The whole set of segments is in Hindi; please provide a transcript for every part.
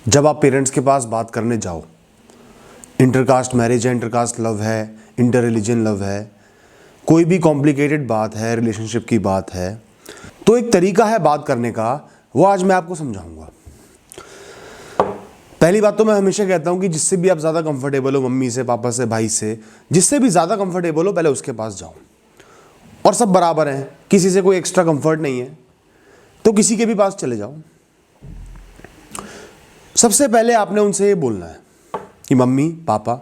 जब आप पेरेंट्स के पास बात करने जाओ, इंटरकास्ट मैरिज है, इंटरकास्ट लव है, इंटर रिलीजन लव है, कोई भी कॉम्प्लिकेटेड बात है, रिलेशनशिप की बात है, तो एक तरीका है बात करने का, वो आज मैं आपको समझाऊंगा। पहली बात तो मैं हमेशा कहता हूं कि जिससे भी आप ज़्यादा कंफर्टेबल हो, मम्मी से, पापा से, भाई से, जिससे भी ज़्यादा कंफर्टेबल हो, पहले उसके पास जाओ। और सब बराबर हैं, किसी से कोई एक्स्ट्रा कंफर्ट नहीं है, तो किसी के भी पास चले जाओ। सबसे पहले आपने उनसे ये बोलना है कि मम्मी, पापा,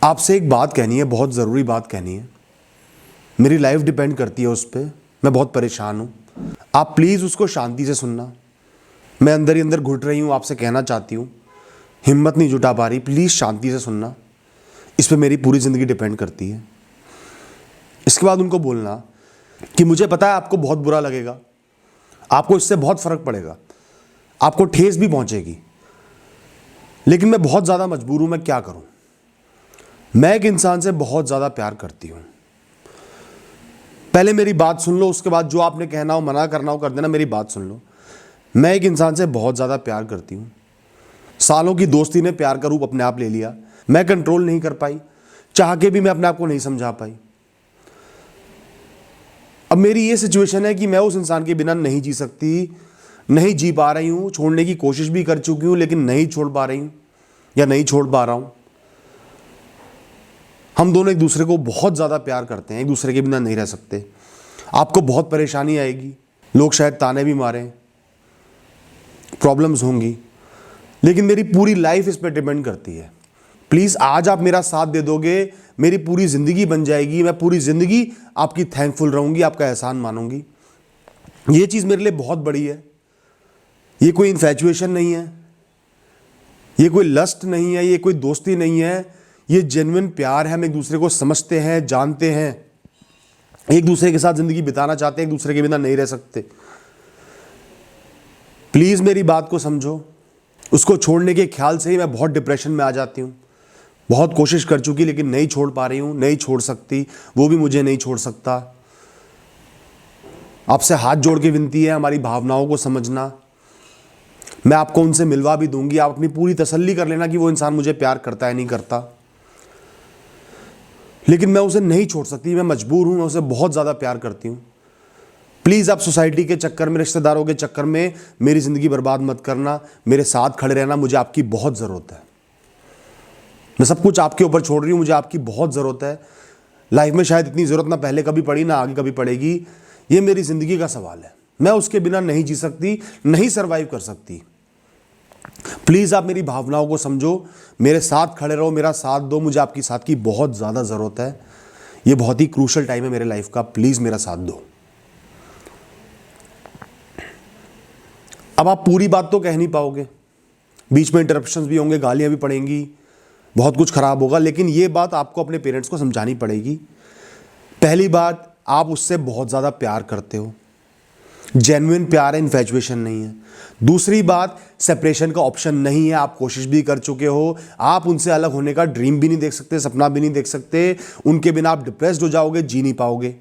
आपसे एक बात कहनी है, बहुत ज़रूरी बात कहनी है, मेरी लाइफ डिपेंड करती है उस पर, मैं बहुत परेशान हूँ, आप प्लीज़ उसको शांति से सुनना। मैं अंदर ही अंदर घुट रही हूँ, आपसे कहना चाहती हूँ, हिम्मत नहीं जुटा पा रही, प्लीज़ शांति से सुनना, इस पर मेरी पूरी ज़िंदगी डिपेंड करती है। इसके बाद उनको बोलना कि मुझे पता है आपको बहुत बुरा लगेगा, आपको इससे बहुत फ़र्क पड़ेगा, आपको ठेस भी पहुँचेगी, लेकिन मैं बहुत ज़्यादा मजबूर हूँ, मैं क्या करूँ। मैं एक इंसान से बहुत ज़्यादा प्यार करती हूँ, पहले मेरी बात सुन लो, उसके बाद जो आपने कहना हो, मना करना हो कर देना, मेरी बात सुन लो। मैं एक इंसान से बहुत ज़्यादा प्यार करती हूँ, सालों की दोस्ती ने प्यार का रूप अपने आप ले लिया, मैं कंट्रोल नहीं कर पाई, चाह के भी मैं अपने आप को नहीं समझा पाई। अब मेरी ये सिचुएशन है कि मैं उस इंसान के बिना नहीं जी सकती, नहीं जी पा रही हूँ, छोड़ने की कोशिश भी कर चुकी हूँ, लेकिन नहीं छोड़ पा रही हूँ या नहीं छोड़ पा रहा हूँ। हम दोनों एक दूसरे को बहुत ज़्यादा प्यार करते हैं, एक दूसरे के बिना नहीं रह सकते। आपको बहुत परेशानी आएगी, लोग शायद ताने भी मारें, प्रॉब्लम्स होंगी, लेकिन मेरी पूरी लाइफ इस पर डिपेंड करती है। प्लीज़ आज आप मेरा साथ दे दोगे, मेरी पूरी ज़िंदगी बन जाएगी, मैं पूरी ज़िंदगी आपकी थैंकफुल रहूँगी, आपका एहसान मानूंगी। ये चीज़ मेरे लिए बहुत बड़ी है, ये कोई इन्फैचुएशन नहीं है, ये कोई लस्ट नहीं है, ये कोई दोस्ती नहीं है, ये जेन्युइन प्यार है। हम एक दूसरे को समझते हैं, जानते हैं, एक दूसरे के साथ ज़िंदगी बिताना चाहते हैं, एक दूसरे के बिना नहीं रह सकते। प्लीज़ मेरी बात को समझो। उसको छोड़ने के ख्याल से ही मैं बहुत डिप्रेशन में आ जाती हूँ, बहुत कोशिश कर चुकी लेकिन नहीं छोड़ पा रही हूँ, नहीं छोड़ सकती, वो भी मुझे नहीं छोड़ सकता। आपसे हाथ जोड़ के विनती है, हमारी भावनाओं को समझना। मैं आपको उनसे मिलवा भी दूंगी, आप अपनी पूरी तसल्ली कर लेना कि वो इंसान मुझे प्यार करता है नहीं करता, लेकिन मैं उसे नहीं छोड़ सकती, मैं मजबूर हूँ, मैं उसे बहुत ज़्यादा प्यार करती हूँ। प्लीज़ आप सोसाइटी के चक्कर में, रिश्तेदारों के चक्कर में मेरी ज़िंदगी बर्बाद मत करना, मेरे साथ खड़े रहना, मुझे आपकी बहुत ज़रूरत है। मैं सब कुछ आपके ऊपर छोड़ रही हूँ, मुझे आपकी बहुत ज़रूरत है। लाइफ में शायद इतनी ज़रूरत ना पहले कभी पड़ी, ना आगे कभी पड़ेगी, ये मेरी ज़िंदगी का सवाल है, मैं उसके बिना नहीं जी सकती, नहीं सर्वाइव कर सकती। प्लीज़ आप मेरी भावनाओं को समझो, मेरे साथ खड़े रहो, मेरा साथ दो, मुझे आपकी साथ की बहुत ज़्यादा ज़रूरत है। ये बहुत ही क्रूशल टाइम है मेरे लाइफ का, प्लीज़ मेरा साथ दो। अब आप पूरी बात तो कह नहीं पाओगे, बीच में इंटरप्शंस भी होंगे, गालियाँ भी पड़ेंगी, बहुत कुछ खराब होगा, लेकिन ये बात आपको अपने पेरेंट्स को समझानी पड़ेगी। पहली बात, आप उससे बहुत ज़्यादा प्यार करते हो, जेन्युइन प्यार है, इन्फैचुएशन नहीं है। दूसरी बात, सेपरेशन का ऑप्शन नहीं है, आप कोशिश भी कर चुके हो, आप उनसे अलग होने का ड्रीम भी नहीं देख सकते, सपना भी नहीं देख सकते, उनके बिना आप डिप्रेस्ड हो जाओगे, जी नहीं पाओगे।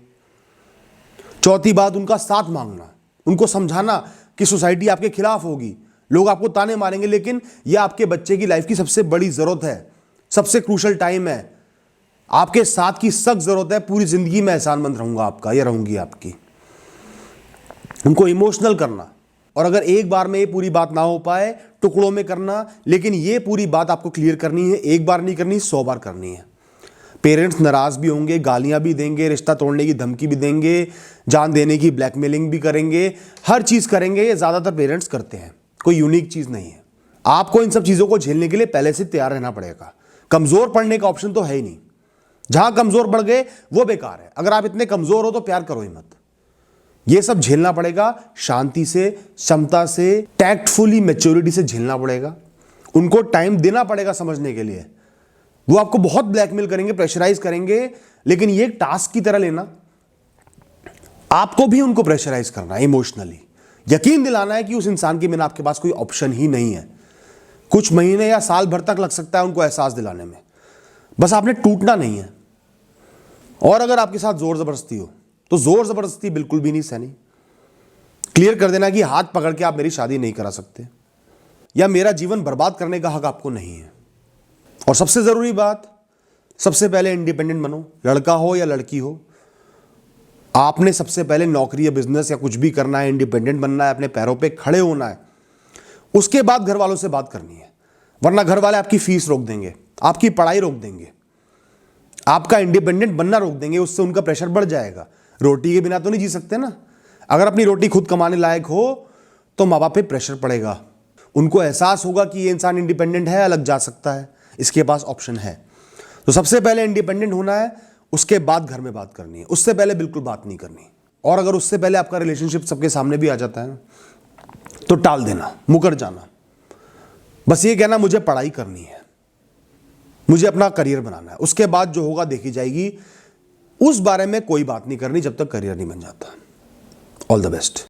चौथी बात, उनका साथ मांगना, उनको समझाना कि सोसाइटी आपके खिलाफ होगी, लोग आपको ताने मारेंगे, लेकिन यह आपके बच्चे की लाइफ की सबसे बड़ी ज़रूरत है, सबसे क्रूशल टाइम है, आपके साथ की सख्त ज़रूरत है, पूरी ज़िंदगी में एहसानमंद रहूँगा आपका या रहूँगी आपकी। उनको इमोशनल करना, और अगर एक बार में ये पूरी बात ना हो पाए, टुकड़ों में करना, लेकिन ये पूरी बात आपको क्लियर करनी है, एक बार नहीं करनी, 100 बार करनी है। पेरेंट्स नाराज़ भी होंगे, गालियाँ भी देंगे, रिश्ता तोड़ने की धमकी भी देंगे, जान देने की ब्लैकमेलिंग भी करेंगे, हर चीज़ करेंगे, ये ज़्यादातर पेरेंट्स करते हैं, कोई यूनिक चीज़ नहीं है। आपको इन सब चीज़ों को झेलने के लिए पहले से तैयार रहना पड़ेगा। कमज़ोर पड़ने का ऑप्शन तो है ही नहीं, जहाँ कमज़ोर पड़ गए वो बेकार है। अगर आप इतने कमज़ोर हो तो प्यार करो ही मत, ये सब झेलना पड़ेगा, शांति से, क्षमता से, टैक्टफुली, मैच्योरिटी से झेलना पड़ेगा। उनको टाइम देना पड़ेगा समझने के लिए। वो आपको बहुत ब्लैकमेल करेंगे, प्रेशराइज करेंगे, लेकिन ये एक टास्क की तरह लेना, आपको भी उनको प्रेशराइज करना है, इमोशनली यकीन दिलाना है कि उस इंसान के बिना आपके पास कोई ऑप्शन ही नहीं है। कुछ महीने या साल भर तक लग सकता है उनको एहसास दिलाने में, बस आपने टूटना नहीं है। और अगर आपके साथ जोर जबरदस्ती हो तो जोर जबरदस्ती बिल्कुल भी नहीं सहनी। क्लियर कर देना कि हाथ पकड़ के आप मेरी शादी नहीं करा सकते, या मेरा जीवन बर्बाद करने का हक आपको नहीं है। और सबसे ज़रूरी बात, सबसे पहले इंडिपेंडेंट बनो, लड़का हो या लड़की हो। आपने सबसे पहले नौकरी या बिजनेस या कुछ भी करना है, इंडिपेंडेंट बनना है, अपने पैरों पे खड़े होना है, उसके बाद घर वालों से बात करनी है। वरना घर वाले आपकी फीस रोक देंगे, आपकी पढ़ाई रोक देंगे, आपका इंडिपेंडेंट बनना रोक देंगे, उससे उनका प्रेशर बढ़ जाएगा। रोटी के बिना तो नहीं जी सकते ना। अगर अपनी रोटी खुद कमाने लायक हो तो माँ बाप पे प्रेशर पड़ेगा, उनको एहसास होगा कि ये इंसान इंडिपेंडेंट है, अलग जा सकता है, इसके पास ऑप्शन है। तो सबसे पहले इंडिपेंडेंट होना है, उसके बाद घर में बात करनी है, उससे पहले बिल्कुल बात नहीं करनी। और अगर उससे पहले आपका रिलेशनशिप सबके सामने भी आ जाता है ना, तो टाल देना, मुकर जाना। बस ये कहना मुझे पढ़ाई करनी है, मुझे अपना करियर बनाना है, उसके बाद जो होगा देखी जाएगी। उस बारे में कोई बात नहीं करनी जब तक करियर नहीं बन जाता। All the best.